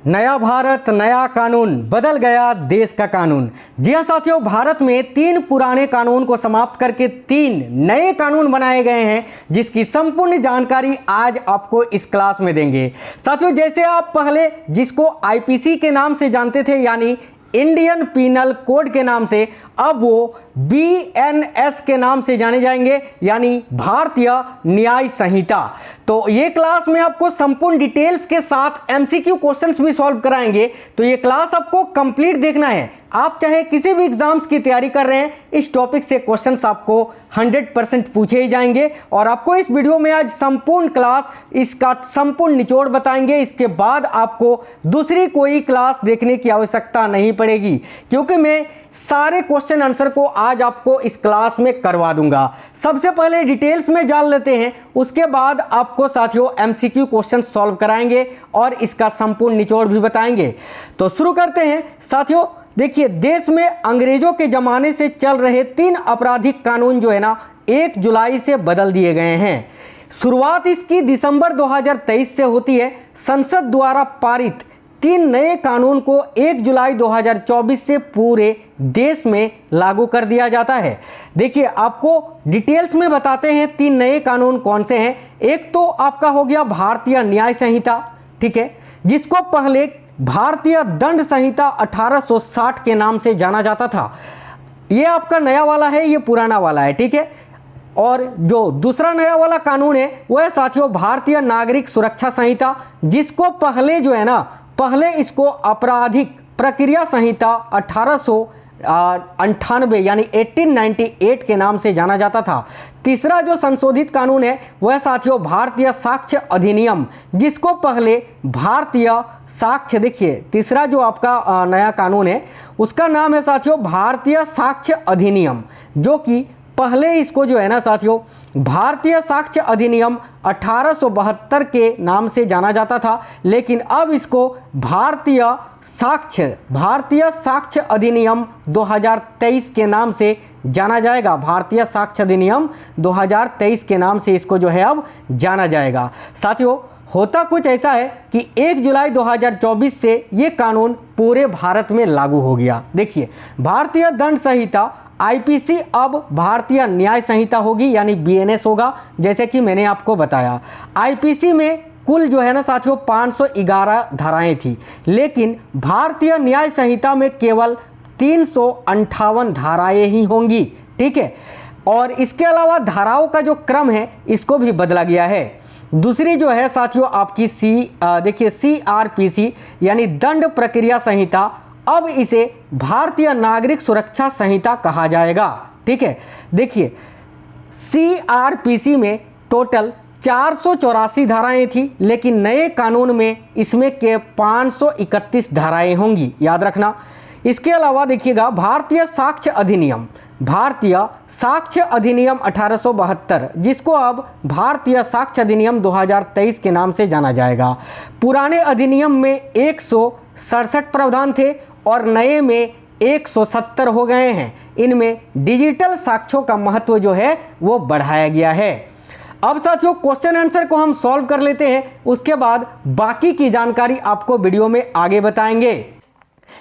नया भारत नया कानून, बदल गया देश का कानून। जी हाँ साथियों, भारत में 3 पुराने कानून को समाप्त करके 3 नए कानून बनाए गए हैं, जिसकी संपूर्ण जानकारी आज आपको इस क्लास में देंगे। साथियों, जैसे आप पहले जिसको आईपीसी के नाम से जानते थे, यानी इंडियन पीनल कोड के नाम से, अब वो बीएनएस के नाम से जाने जाएंगे, यानी भारतीय न्याय संहिता। तो ये क्लास में आपको संपूर्ण डिटेल्स के साथ एमसीक्यू क्वेश्चंस भी सॉल्व कराएंगे। तो ये क्लास आपको कंप्लीट देखना है। आप चाहे किसी भी एग्जाम्स की तैयारी कर रहे हैं, इस टॉपिक से क्वेश्चंस आपको 100% पूछे ही जाएंगे। और आपको इस वीडियो में आज संपूर्ण क्लास, इसका संपूर्ण निचोड़ बताएंगे। इसके बाद आपको दूसरी कोई क्लास देखने की आवश्यकता नहीं पड़ेगी, क्योंकि मैं सारे क्वेश्चन आंसर को आज आपको इस क्लास में करवा दूंगा। सबसे पहले डिटेल्स में जान लेते हैं, उसके बाद आपको साथियों एमसीक्यू क्वेश्चन सॉल्व कराएंगे और इसका संपूर्ण निचोड़ भी बताएंगे। तो शुरू करते हैं साथियों। देखिए, देश में अंग्रेजों के जमाने से चल रहे 3 आपराधिक कानून जो है ना, 1 जुलाई से बदल दिए गए हैं। शुरुआत इसकी दिसंबर 2023 से होती है। संसद द्वारा पारित 3 नए कानून को 1 जुलाई 2024 से पूरे देश में लागू कर दिया जाता है। देखिए, आपको डिटेल्स में बताते हैं 3 नए कानून कौन से हैं। एक तो आपका हो गया भारतीय न्याय संहिता, ठीक है, जिसको पहले भारतीय दंड संहिता 1860 के नाम से जाना जाता था। ये आपका नया वाला है, ये पुराना वाला है, ठीक है। और जो दूसरा नया वाला कानून है वो है साथियों भारतीय नागरिक सुरक्षा संहिता, जिसको पहले जो है ना, पहले इसको आपराधिक प्रक्रिया संहिता 1898 यानी 1898 के नाम से जाना जाता था। तीसरा जो संशोधित कानून है वह साथियों भारतीय साक्ष्य अधिनियम, जिसको पहले भारतीय साक्ष्य, देखिए तीसरा जो आपका नया कानून है उसका नाम है साथियों भारतीय साक्ष्य अधिनियम, जो कि पहले इसको जो है ना साथियों भारतीय साक्ष्य अधिनियम 1872 के नाम से जाना जाता था, लेकिन अब इसको भारतीय साक्ष्य अधिनियम 2023 के नाम से जाना जाएगा। भारतीय साक्ष्य अधिनियम 2023 के नाम से इसको जो है अब जाना जाएगा। साथियों, होता कुछ ऐसा है कि 1 जुलाई 2024 से ये कानून पूरे भारत में लागू हो गया। देखिए, भारतीय दंड संहिता आईपीसी अब भारतीय न्याय संहिता होगी, यानी बीएनएस होगा, जैसे कि मैंने आपको बताया। आईपीसी में कुल जो है ना साथियों 511 धाराएं थी, लेकिन भारतीय न्याय संहिता में केवल 358 धाराएं ही होंगी, ठीक है। और इसके अलावा धाराओं का जो क्रम है इसको भी बदला गया है। दूसरी जो है साथियों आपकी देखिए सीआरपीसी यानी दंड प्रक्रिया संहिता, अब इसे भारतीय नागरिक सुरक्षा संहिता कहा जाएगा, ठीक है। देखिए, सीआरपीसी में टोटल 484 धाराएं थी, लेकिन नए कानून में इसमें के 531 धाराएं होंगी, याद रखना। इसके अलावा देखिएगा भारतीय साक्ष्य अधिनियम 1872, जिसको अब भारतीय साक्ष्य अधिनियम 2023 के नाम से जाना जाएगा। पुराने अधिनियम में 167 प्रावधान थे और नए में 170 हो गए हैं। इनमें डिजिटल साक्ष्यों का महत्व जो है वो बढ़ाया गया है। अब साथियों क्वेश्चन आंसर को हम सॉल्व कर लेते हैं, उसके बाद बाकी की जानकारी आपको वीडियो में आगे बताएंगे।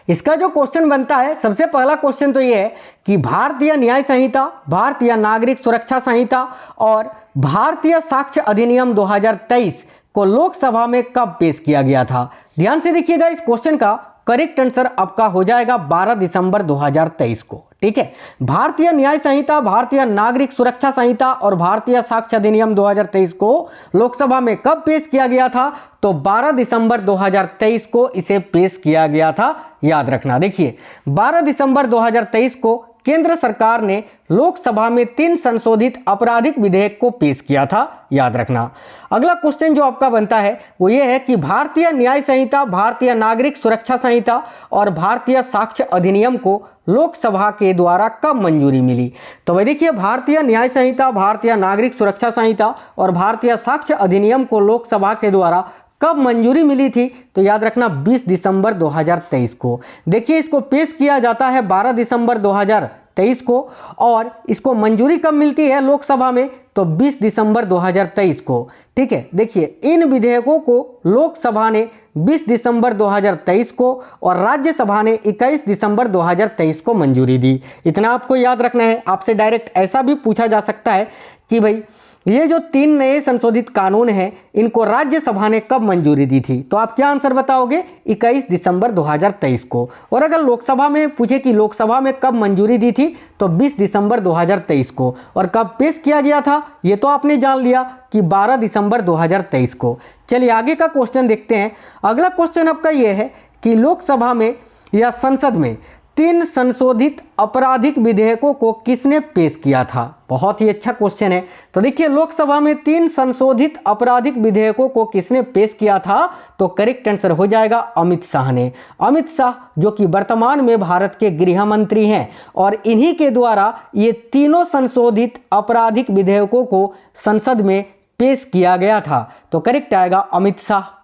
इसका जो क्वेश्चन बनता है, सबसे पहला क्वेश्चन तो ये है कि भारतीय न्याय संहिता, भारतीय नागरिक सुरक्षा संहिता और भारतीय साक्ष्य अधिनियम 2023 को लोकसभा में कब पेश किया गया था। ध्यान से देखिएगा, इस क्वेश्चन का करेक्ट आंसर आपका हो जाएगा 12 दिसंबर 2023 को, ठीक है। भारतीय न्याय संहिता, भारतीय नागरिक सुरक्षा संहिता और भारतीय साक्ष्य अधिनियम 2023 को लोकसभा में कब पेश किया गया था, तो 12 दिसंबर 2023 को इसे पेश किया गया था, याद रखना। देखिए, 12 दिसंबर 2023 को केंद्र सरकार ने लोकसभा में 3 संशोधित आपराधिक विधेयक को पेश किया था, याद रखना। अगला क्वेश्चन जो आपका बनता है वो ये है कि भारतीय न्याय संहिता, भारतीय नागरिक सुरक्षा संहिता और भारतीय साक्ष्य अधिनियम को लोकसभा के द्वारा कब मंजूरी मिली। तो भाई देखिए, भारतीय न्याय संहिता, भारतीय नागरिक सुरक्षा संहिता और भारतीय साक्ष्य अधिनियम को लोकसभा के द्वारा कब मंजूरी मिली थी, तो याद रखना 20 दिसंबर 2023 को। देखिए, इसको पेश किया जाता है 12 दिसंबर 2023 2023 को, और इसको मंजूरी कब मिलती है लोकसभा में, तो 20 दिसंबर 2023 को। ठीक है, देखिए इन विधेयकों को लोकसभा ने 20 दिसंबर 2023 को और राज्यसभा ने 21 दिसंबर 2023 को मंजूरी दी। इतना आपको याद रखना है। आपसे डायरेक्ट ऐसा भी पूछा जा सकता है कि भाई ये जो 3 नए संशोधित कानून हैं इनको राज्यसभा ने कब मंजूरी दी थी, तो आप क्या आंसर बताओगे, 21 दिसंबर 2023 को। और अगर लोकसभा में पूछे कि लोकसभा में कब मंजूरी दी थी, तो 20 दिसंबर 2023 को। और कब पेश किया गया था, ये तो आपने जान लिया कि 12 दिसंबर 2023 को। चलिए आगे का क्वेश्चन देखते हैं। अगला क्वेश्चन आपका यह है कि लोकसभा में या संसद में 3 संशोधित आपराधिक विधेयकों को किसने पेश किया था। बहुत ही अच्छा क्वेश्चन है। तो देखिए लोकसभा में 3 संशोधित आपराधिक विधेयकों को किसने पेश किया था, तो करेक्ट आंसर हो जाएगा अमित शाह ने। अमित शाह जो कि वर्तमान में भारत के गृह मंत्री हैं, और इन्हीं के द्वारा ये तीनों संशोधित आपराधिक विधेयकों को संसद में पेश किया गया था। तो करेक्ट आएगा अमित शाह।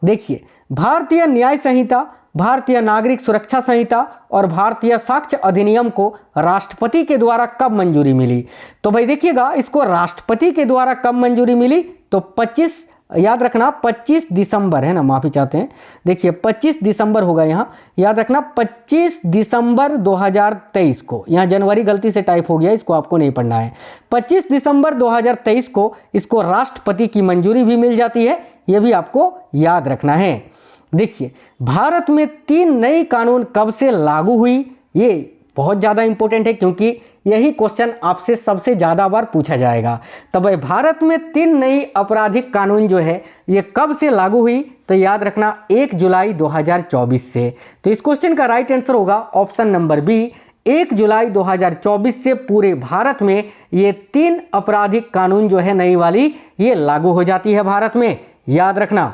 देखिए भारतीय न्याय संहिता, भारतीय नागरिक सुरक्षा संहिता और भारतीय साक्ष्य अधिनियम को राष्ट्रपति के द्वारा कब मंजूरी मिली, तो भाई देखिएगा इसको राष्ट्रपति के द्वारा कब मंजूरी मिली, तो 25 याद रखना 25 दिसंबर है ना, माफी चाहते हैं, देखिए 25 दिसंबर होगा यहाँ, याद रखना 25 दिसंबर 2023 को। यहाँ जनवरी गलती से टाइप हो गया, इसको आपको नहीं पढ़ना है। 25 दिसंबर 2023 को इसको राष्ट्रपति की मंजूरी भी मिल जाती है, यह भी आपको याद रखना है। देखिए भारत में 3 नई कानून कब से लागू हुई, ये बहुत ज़्यादा इंपॉर्टेंट है क्योंकि यही क्वेश्चन आपसे सबसे ज़्यादा बार पूछा जाएगा। तो भाई भारत में 3 नई आपराधिक कानून जो है ये कब से लागू हुई, तो याद रखना 1 जुलाई 2024 से। तो इस क्वेश्चन का राइट आंसर होगा ऑप्शन नंबर बी, 1 जुलाई 2024 से पूरे भारत में ये 3 आपराधिक कानून जो है नई वाली ये लागू हो जाती है भारत में, याद रखना।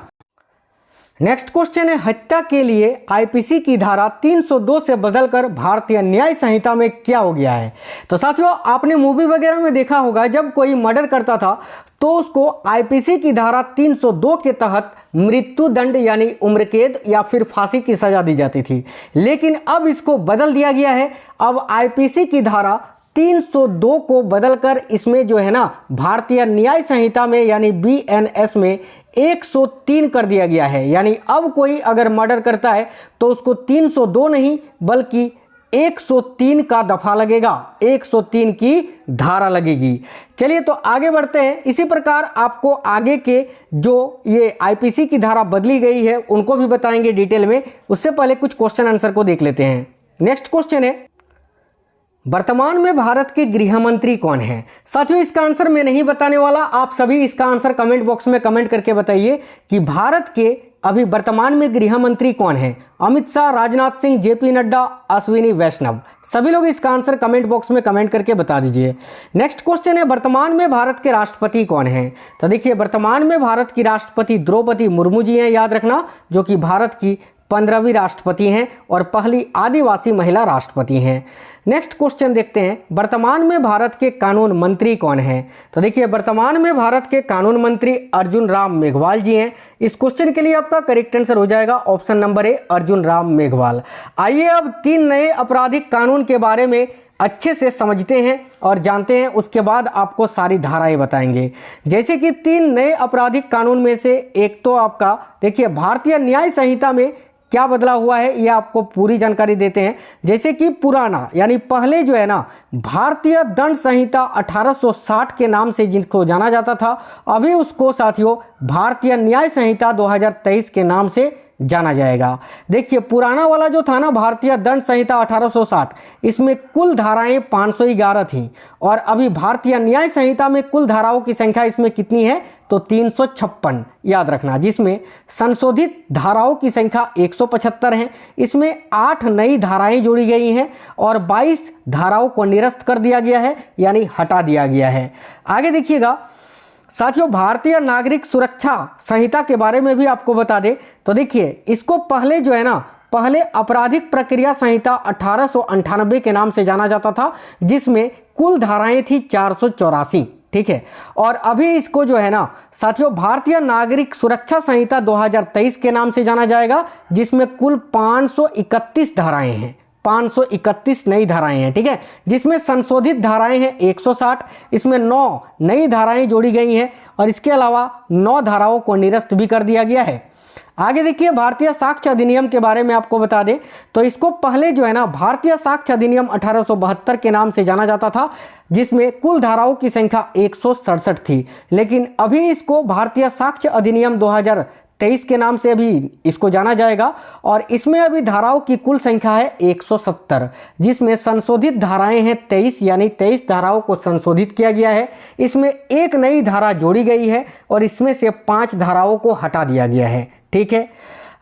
नेक्स्ट क्वेश्चन है हत्या के लिए आईपीसी की धारा 302 से बदलकर भारतीय न्याय संहिता में क्या हो गया है। तो साथियों आपने मूवी वगैरह में देखा होगा, जब कोई मर्डर करता था तो उसको आईपीसी की धारा 302 के तहत मृत्यु दंड यानी उम्र कैद या फिर फांसी की सजा दी जाती थी। लेकिन अब इसको बदल दिया गया है। अब आईपीसी की धारा 302 को बदलकर इसमें जो है ना भारतीय न्याय संहिता में यानी बीएनएस में 103 कर दिया गया है। यानी अब कोई अगर मर्डर करता है तो उसको 302 नहीं बल्कि 103 का दफा लगेगा, 103 की धारा लगेगी। चलिए तो आगे बढ़ते हैं। इसी प्रकार आपको आगे के जो ये आईपीसी की धारा बदली गई है उनको भी बताएंगे डिटेल में। उससे पहले कुछ क्वेश्चन आंसर को देख लेते हैं। नेक्स्ट क्वेश्चन है वर्तमान में भारत के गृह मंत्री कौन है। साथियों इसका आंसर मैं नहीं बताने वाला, आप सभी इसका आंसर कमेंट बॉक्स में कमेंट करके बताइए कि भारत के अभी वर्तमान में गृह मंत्री कौन है। अमित शाह, राजनाथ सिंह, जेपी नड्डा, अश्विनी वैष्णव, सभी लोग इसका आंसर कमेंट बॉक्स में कमेंट करके बता दीजिए। नेक्स्ट क्वेश्चन है वर्तमान में भारत के राष्ट्रपति कौन है। तो देखिए वर्तमान में भारत की राष्ट्रपति द्रौपदी मुर्मू जी हैं, याद रखना, जो कि भारत की 15वीं राष्ट्रपति हैं और पहली आदिवासी महिला राष्ट्रपति हैं। नेक्स्ट क्वेश्चन देखते हैं वर्तमान में भारत के कानून मंत्री कौन हैं। तो देखिए वर्तमान में भारत के कानून मंत्री अर्जुन राम मेघवाल जी हैं। इस क्वेश्चन के लिए आपका करेक्ट आंसर हो जाएगा option number A, Arjun Ram Meghwal. आइए अब 3 नए आपराधिक कानून के बारे में अच्छे से समझते हैं और जानते हैं, उसके बाद आपको सारी धाराएं बताएंगे। जैसे कि 3 नए आपराधिक कानून में से एक तो आपका देखिए भारतीय न्याय संहिता में क्या बदला हुआ है, यह आपको पूरी जानकारी देते हैं। जैसे कि पुराना यानी पहले जो है ना भारतीय दंड संहिता 1860 के नाम से जिसको जाना जाता था, अभी उसको साथियों भारतीय न्याय संहिता 2023 के नाम से जाना जाएगा। देखिए पुराना वाला जो था ना भारतीय दंड संहिता 1860, इसमें कुल धाराएं 511 थी और अभी भारतीय न्याय संहिता में कुल धाराओं की संख्या इसमें कितनी है, तो 356 याद रखना, जिसमें संशोधित धाराओं की संख्या 175 है। इसमें 8 नई धाराएं जोड़ी गई हैं और 22 धाराओं को निरस्त कर दिया गया है यानी हटा दिया गया है। आगे देखिएगा साथियों भारतीय नागरिक सुरक्षा संहिता के बारे में भी आपको बता दें तो देखिए इसको पहले जो है ना पहले आपराधिक प्रक्रिया संहिता 1898 के नाम से जाना जाता था, जिसमें कुल धाराएं थी 484, ठीक है। और अभी इसको जो है ना साथियों भारतीय नागरिक सुरक्षा संहिता 2023 के नाम से जाना जाएगा, जिसमें कुल 531 धाराएं हैं, 531 नई धाराएं हैं, ठीक है, जिसमें संशोधित धाराएं हैं 160, इसमें 9 नई धाराएं जोड़ी गई हैं और इसके अलावा 9 धाराओं को निरस्त भी कर दिया गया है। आगे देखिए, भारतीय साक्ष्य अधिनियम के बारे में आपको बता दें तो इसको पहले जो है ना भारतीय साक्ष्य अधिनियम 1872 के नाम से जाना जाता था, जिसमें कुल धाराओं की संख्या 167 थी, लेकिन अभी इसको भारतीय साक्ष्य अधिनियम 2023 के नाम से अभी इसको जाना जाएगा और इसमें अभी धाराओं की कुल संख्या है 170, जिसमें संशोधित धाराएं हैं 23, यानी 23 धाराओं को संशोधित किया गया है। इसमें एक नई धारा जोड़ी गई है और इसमें से 5 धाराओं को हटा दिया गया है, ठीक है।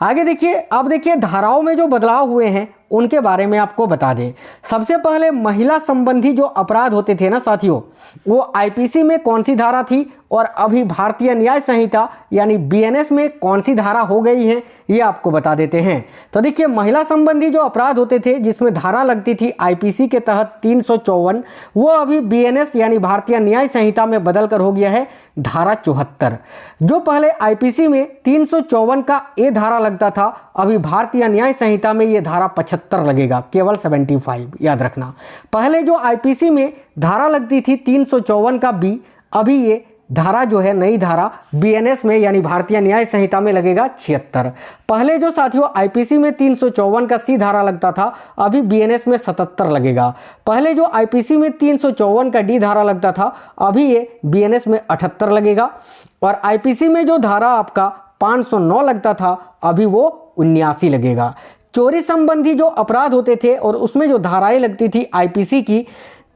आगे देखिए, अब देखिए धाराओं में जो बदलाव हुए हैं उनके बारे में आपको बता दें। सबसे पहले महिला संबंधी जो अपराध होते थे ना साथियों, वो आईपीसी में कौन सी धारा थी और अभी भारतीय न्याय संहिता यानी बीएनएस में कौन सी धारा हो गई है, ये आपको बता देते हैं। तो देखिए, महिला संबंधी जो अपराध होते थे जिसमें धारा लगती थी आईपीसी के तहत 354, वो अभी बीएनएस यानी भारतीय न्याय संहिता में बदल कर हो गया है धारा 74। जो पहले आईपीसी में 354 का ए धारा लगता था, अभी भारतीय न्याय संहिता में ये धारा 75 लगेगा, केवल 75, याद रखना। पहले जो आईपीसी में धारा लगती थी 354 का बी, अभी ये धारा जो है नई धारा बीएनएस में यानी भारतीय न्याय संहिता में लगेगा 76। पहले जो साथियों आईपीसी में 354 का सी धारा लगता था, अभी बीएनएस में 77 लगेगा। पहले जो आईपीसी में 354 का डी धारा लगता था, अभी ये बीएनएस में 78 लगेगा। और आईपीसी में जो धारा आपका 509 लगता था, अभी वो 79 लगेगा। चोरी संबंधी जो अपराध होते थे और उसमें जो धाराएं लगती थी आईपीसी की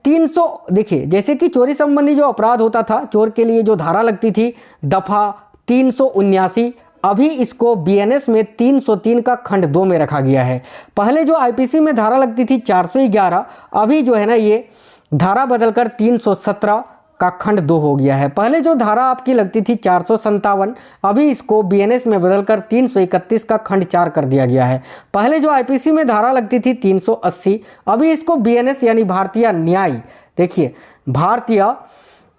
300, देखिए जैसे कि चोरी संबंधी जो अपराध होता था, चोर के लिए जो धारा लगती थी दफा 379, अभी इसको बीएनएस में 303 का खंड 2 में रखा गया है। पहले जो आईपीसी में धारा लगती थी 411, अभी जो है ना ये धारा बदलकर 317 का खंड 2 हो गया है। पहले जो धारा आपकी लगती थी 457, अभी इसको बीएनएस में बदलकर 331 का खंड 4 कर दिया गया है। पहले जो आईपीसी में धारा लगती थी 380, अभी इसको बीएनएस यानी भारतीय न्याय, देखिए भारतीय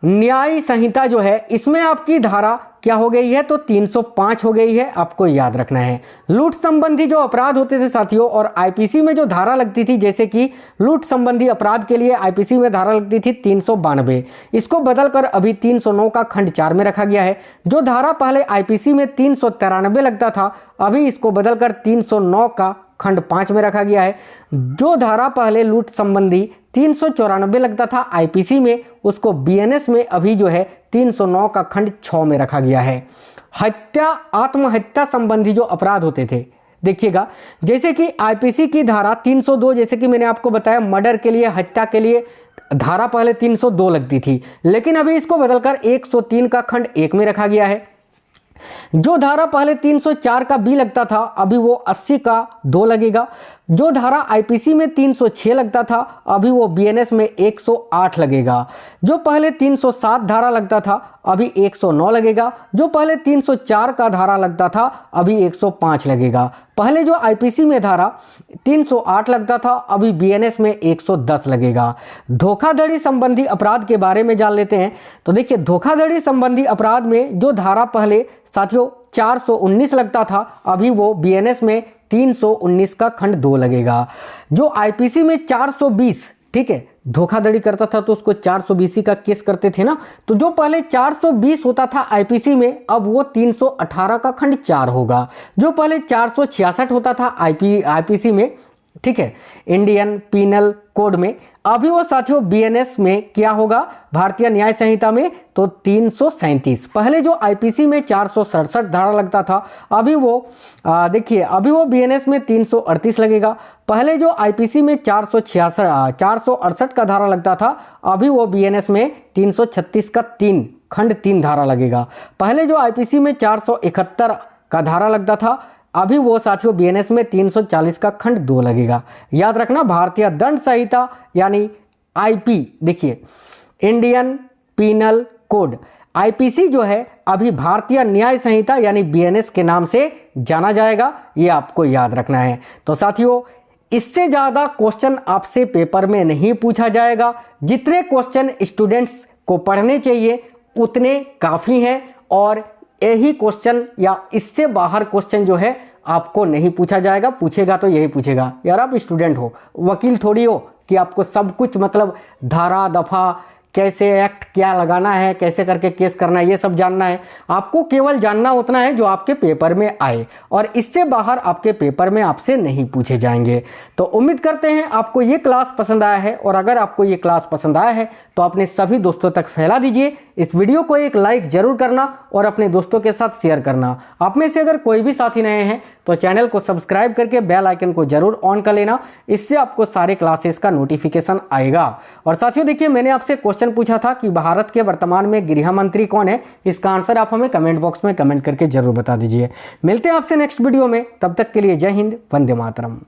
न्याय संहिता जो है इसमें आपकी धारा क्या हो गई है, तो 305 हो गई है, आपको याद रखना है। लूट संबंधी जो अपराध होते थे साथियों और आईपीसी में जो धारा लगती थी, जैसे कि लूट संबंधी अपराध के लिए आईपीसी में धारा लगती थी 392, इसको बदलकर अभी 309 का खंड 4 में रखा गया है। जो धारा पहले आईपीसी में 393 लगता था, अभी इसको बदलकर 309 का खंड 5 में रखा गया है। जो धारा पहले लूट संबंधी 394 लगता था आईपीसी में, उसको बीएनएस में अभी जो है 309 का खंड 6 में रखा गया है। हत्या आत्महत्या संबंधी जो अपराध होते थे, देखिएगा जैसे कि आईपीसी की धारा 302, जैसे कि मैंने आपको बताया मर्डर के लिए, हत्या के लिए धारा पहले 302 लगती थी, लेकिन अभी इसको बदलकर 103 का खंड 1 में रखा गया है। जो धारा पहले 304 का बी लगता था, अभी वो 80 का 2 लगेगा। जो धारा आईपीसी में 306 लगता था, अभी वो बीएनएस में 108 लगेगा। जो पहले 307 धारा लगता था, अभी 109 लगेगा। जो पहले 304 का धारा लगता था, अभी 105 लगेगा। पहले जो आईपीसी में धारा 308 लगता था, अभी बीएनएस में 110 लगेगा। धोखाधड़ी संबंधी अपराध के बारे में जान लेते हैं। तो देखिए, धोखाधड़ी संबंधी अपराध में जो धारा पहले साथियों 419 लगता था, अभी वो बीएनएस में 319 का खंड 2 लगेगा। जो आईपीसी में 420, ठीक है, धोखाधड़ी करता था तो उसको 420 का केस करते थे ना, तो जो पहले 420 होता था आईपीसी में, अब वो 318 का खंड 4 होगा। जो पहले 466 होता था आईपीसी में, ठीक है, इंडियन पीनल कोड में, अभी वो साथियों बीएनएस में क्या होगा, भारतीय न्याय संहिता में, तो 337। पहले जो आईपीसी में 467 धारा लगता था, अभी वो देखिए अभी वो बीएनएस में 338 लगेगा। पहले जो आईपीसी में 468 का धारा लगता था, अभी वो बीएनएस में 336 का 3 खंड 3 धारा लगेगा। पहले जो आईपीसी में 471 का धारा लगता था, अभी वो साथियों बीएनएस में 340 का खंड 2 लगेगा। याद रखना, भारतीय दंड संहिता यानी आईपी, देखिए इंडियन पीनल कोड, आईपीसी जो है अभी भारतीय न्याय संहिता यानी बीएनएस के नाम से जाना जाएगा, ये आपको याद रखना है। तो साथियों, इससे ज़्यादा क्वेश्चन आपसे पेपर में नहीं पूछा जाएगा। जितने क्वेश्चन स्टूडेंट्स को पढ़ने चाहिए उतने काफ़ी हैं और यही क्वेश्चन या इससे बाहर क्वेश्चन जो है आपको नहीं पूछा जाएगा, पूछेगा तो यही पूछेगा, यार आप स्टूडेंट हो, वकील थोड़ी हो कि आपको सब कुछ मतलब धारा दफा कैसे एक्ट क्या लगाना है, कैसे करके केस करना है, ये सब जानना है। आपको केवल जानना उतना है जो आपके पेपर में आए, और इससे बाहर आपके पेपर में आपसे नहीं पूछे जाएंगे। तो उम्मीद करते हैं आपको ये क्लास पसंद आया है, और अगर आपको ये क्लास पसंद आया है तो अपने सभी दोस्तों तक फैला दीजिए। इस वीडियो को एक लाइक जरूर करना और अपने दोस्तों के साथ शेयर करना। आप में से अगर कोई भी साथी नए हैं तो चैनल को सब्सक्राइब करके बेल आइकन को जरूर ऑन कर लेना, इससे आपको सारे क्लासेस का नोटिफिकेशन आएगा। और साथियों देखिए, मैंने आपसे क्वेश्चन पूछा था कि भारत के वर्तमान में गृह मंत्री कौन है। इसका आंसर आप हमें कमेंट बॉक्स में कमेंट करके जरूर बता दीजिए। मिलते हैं आपसे नेक्स्ट वीडियो में, तब तक के लिए जय हिंद, वंदे मातरम।